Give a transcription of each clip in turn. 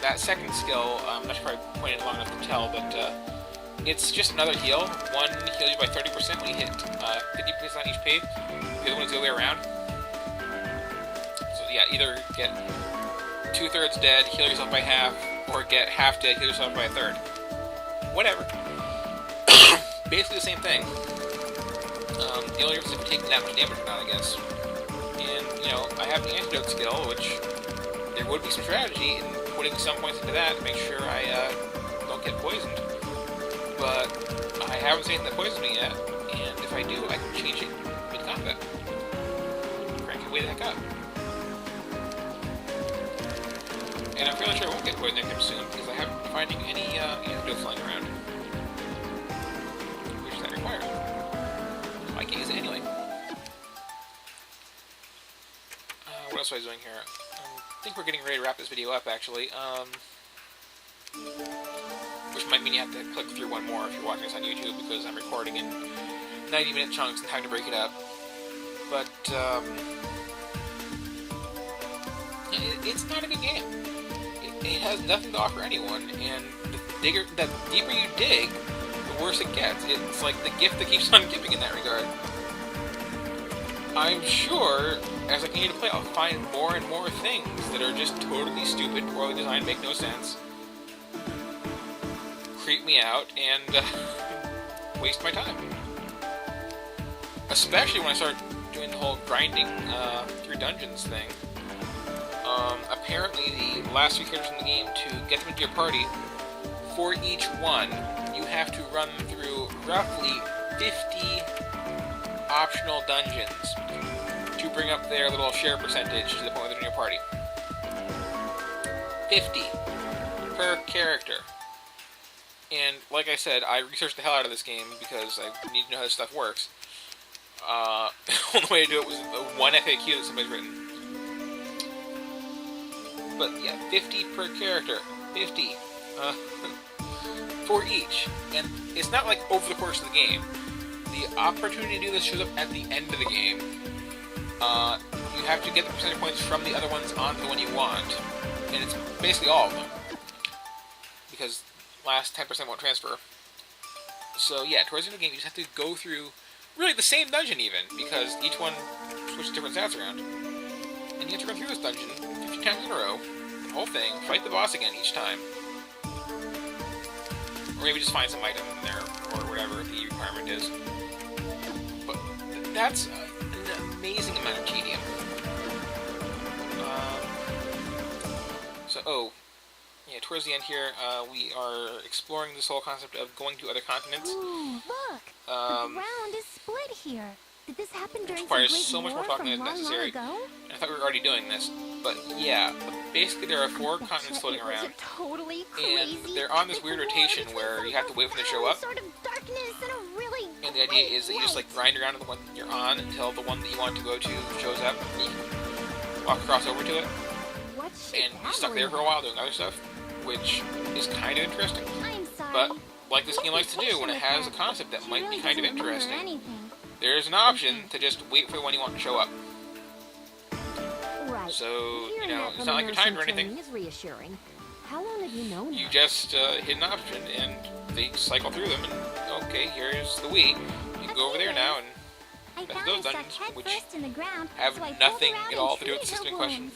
that second skill, I'm not sure if I pointed long enough to tell, but it's just another heal. One heals you by 30% when you hit 50% HP. The other one is the other way around. So yeah, either get 2/3 dead, heal yourself by half, or get half dead, heal yourself by a third. Whatever. Basically the same thing. The only difference is if you're taking that much damage or not, I guess. And, you know, I have the antidote skill, which there would be some strategy in putting some points into that to make sure I don't get poisoned. But I haven't seen anything that poisons me yet, and if I do, I can change it mid-combat. Crank it way the heck up. And I'm fairly sure I won't get poisoned anytime soon, because I haven't been finding any antidotes lying around. Which is that required. I can't use it anyway. What else was I doing here? I think we're getting ready to wrap this video up, actually. Which might mean you have to click through one more if you're watching this on YouTube, because I'm recording in 90-minute chunks and having to break it up. But, it's not a good game. It has nothing to offer anyone, and the deeper you dig, the worse it gets. It's like the gift that keeps on giving in that regard. I'm sure, as I continue to play, I'll find more and more things that are just totally stupid, poorly designed, make no sense, creep me out, and waste my time. Especially when I start doing the whole grinding through dungeons thing. Apparently, the last 3 characters in the game, to get them into your party, for each one, you have to run through roughly 50 optional dungeons to bring up their little share percentage to the point where they're in your party. 50 per character. And like I said, I researched the hell out of this game because I need to know how this stuff works. The only way to do it was the one FAQ that somebody's written. But yeah, 50 per character. 50. For each. And it's not like over the course of the game. The opportunity to do this shows up at the end of the game. You have to get the percentage points from the other ones onto the one you want. And it's basically all of them. Because last 10% won't transfer. So yeah, towards the end of the game you just have to go through really the same dungeon even, because each one switches different stats around. And you have to run through this dungeon 50 times in a row, the whole thing, fight the boss again each time. Or maybe just find some item in there, or whatever the requirement is. But that's an amazing amount of tedium. Yeah, towards the end here, we are exploring this whole concept of going to other continents. Ooh, look! The ground is split here. Did this happen during some great so much more talking than necessary. I thought we were already doing this, but yeah, basically there are 4 continents floating around, and they're on this weird rotation where you have to wait for them to show up. And the idea is that you just like grind around to the one you're on until the one that you want to go to shows up, and you can walk across over to it, and you're stuck there for a while doing other stuff, which is kind of interesting. But like this game likes to do when it has a concept that might be kind of interesting, there's an option to just wait for the one you want to show up. So, you know, it's not like you're timed or anything. You just hit an option and they cycle through them and, okay, here's the Wii. You can go over there now and mess with those dungeons, which have nothing at all to do with the system in question.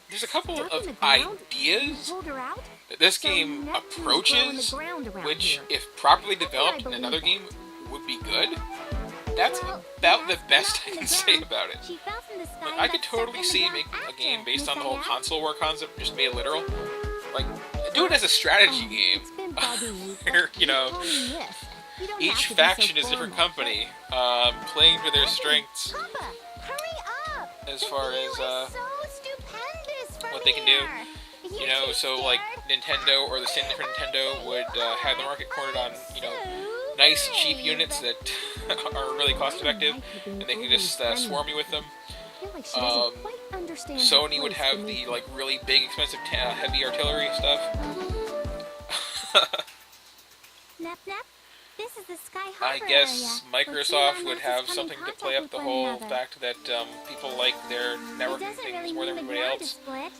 There's a couple of ideas that this game approaches, which, if properly developed in another game, would be good. That's about the best I can say about it. Like, I could totally see making a game based on the whole console war concept, just made literal. Like, do it as a strategy game, where, you know, each faction is a different company, playing to their strengths as far as what they can do. You know, so like Nintendo or the standard for Nintendo would have the market cornered on, you know, nice cheap units that are really cost effective, and they can just swarm you with them. Sony would have the like really big, expensive, heavy artillery stuff. This is the Sky I Harbor guess area, where two Microsoft would landmasses have come in something to contact play up with the one whole another. fact that people like their It networking doesn't things really more than mean the everybody ground is else. split.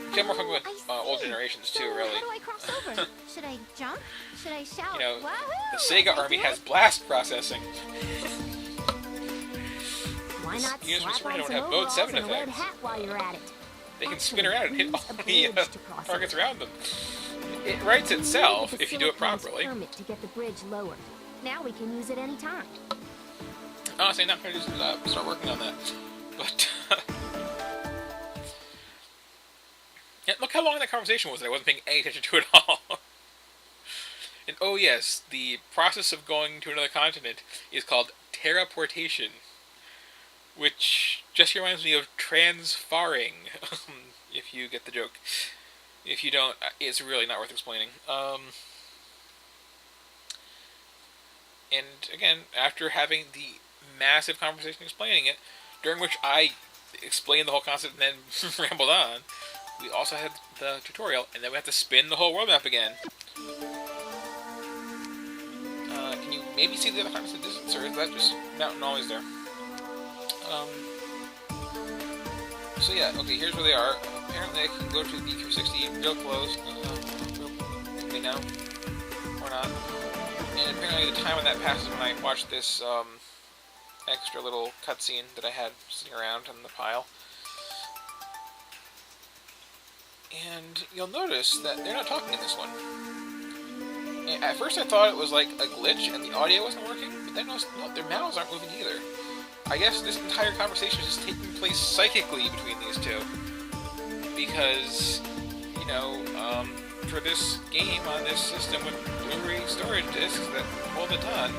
You get more fun with I old see. generations So too, really. how do I cross over? Should I jump? Should I shout? You know, Wahoo! the Sega Army has blast processing. Why not Units from slap Super on don't some have mode overalls 7 and a red effects. hat while you're at it? They can Actually, spin around and hit we all use a the bridge to cross targets over. around them. It writes itself if you do it properly. Permit to get the bridge lowered. Now we can use it anytime. Honestly, I'm not going to just start working on that. But yeah, look how long that conversation was that I wasn't paying any attention to it all. And oh yes, the process of going to another continent is called terraportation, which just reminds me of transfaring, if you get the joke. If you don't, it's really not worth explaining. And again, after having the massive conversation explaining it, during which I explained the whole concept and then rambled on, we also had the tutorial, and then we have to spin the whole world map again. Can you maybe see the other continents in the distance, or is that just mountain always there? So yeah, okay, here's where they are. Apparently I can go to the 360 real close. Okay, now. Or not. And apparently the time when that passes when I watched this extra little cutscene that I had sitting around in the pile. And you'll notice that they're not talking in this one. And at first I thought it was like a glitch and the audio wasn't working, but then I noticed, no, their mouths aren't moving either. I guess this entire conversation is just taking place psychically between these two. Because, you know, for this game on this system with Blu-ray storage discs that hold a ton,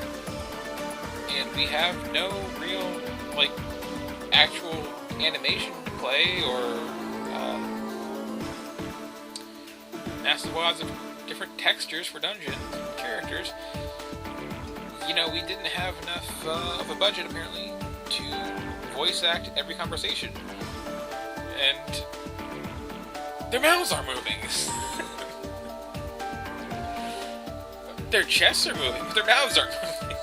and we have no real, like, actual animation play or massive wads of different textures for dungeons and characters. You know, we didn't have enough of a budget, apparently, to voice act every conversation. And their mouths aren't moving. Their chests are moving, but their mouths aren't moving.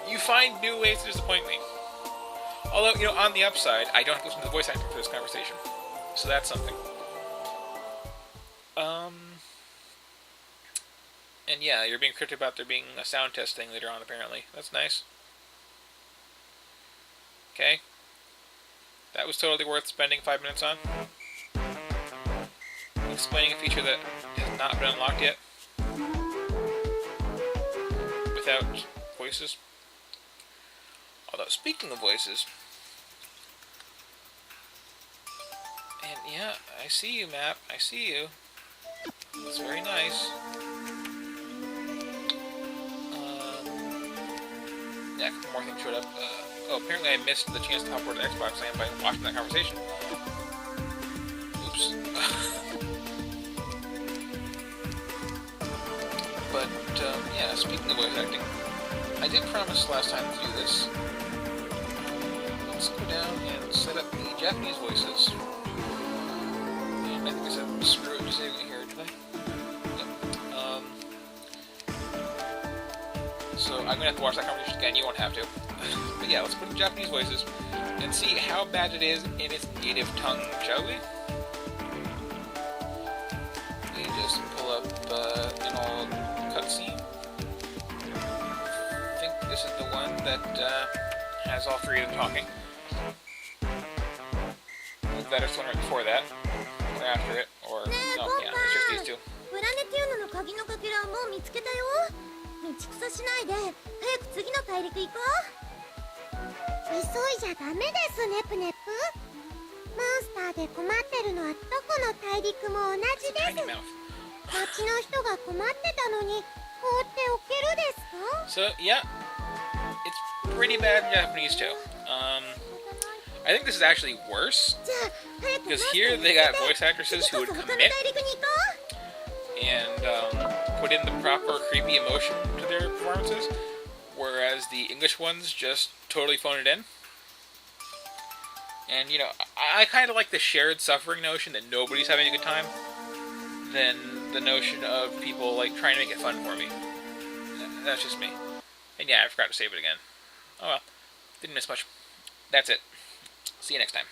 You find new ways to disappoint me. Although, you know, on the upside, I don't have to listen to the voice acting for this conversation. So that's something. And yeah, you're being cryptic about there being a sound test thing later on, apparently. That's nice. Okay. That was totally worth spending 5 minutes on. Explaining a feature that has not been unlocked yet. Without voices. Although, speaking of voices... And yeah, I see you, map. I see you. It's very nice. Yeah, a couple more things showed up. Oh, apparently I missed the chance to hop over to Xbox Land by watching that conversation. Oops. But, yeah, speaking of voice acting, I did promise last time to do this. Let's go down and set up the Japanese voices. And I think I said screw it, just saving it here, did I? Yep. So I'm gonna have to watch that conversation again, you won't have to. But yeah, let's put in Japanese voices and see how bad it is in its native tongue, shall we? Let me just pull up an old cutscene. I think this is the one that has all three of them talking. Either that or it's the one right before that, or after it, or no, yeah, it's just these two. プラネティウムの鍵のかけらもう見つけたよ。道草しないで早く次の大陸行こう。急いじゃダメですネプネプ。モンスターで困ってるのはどこの大陸も同じです。町の人が困ってたのに放っておけるですか？ So yeah, it's pretty bad in Japanese too. I think this is actually worse because here they got voice actresses who would commit and put in the proper creepy emotion to their performances, whereas the English ones just totally phone it in. And, you know, I kind of like the shared suffering notion that nobody's having a good time than the notion of people, like, trying to make it fun for me. That's just me. And yeah, I forgot to save it again. Oh well. Didn't miss much. That's it. See you next time.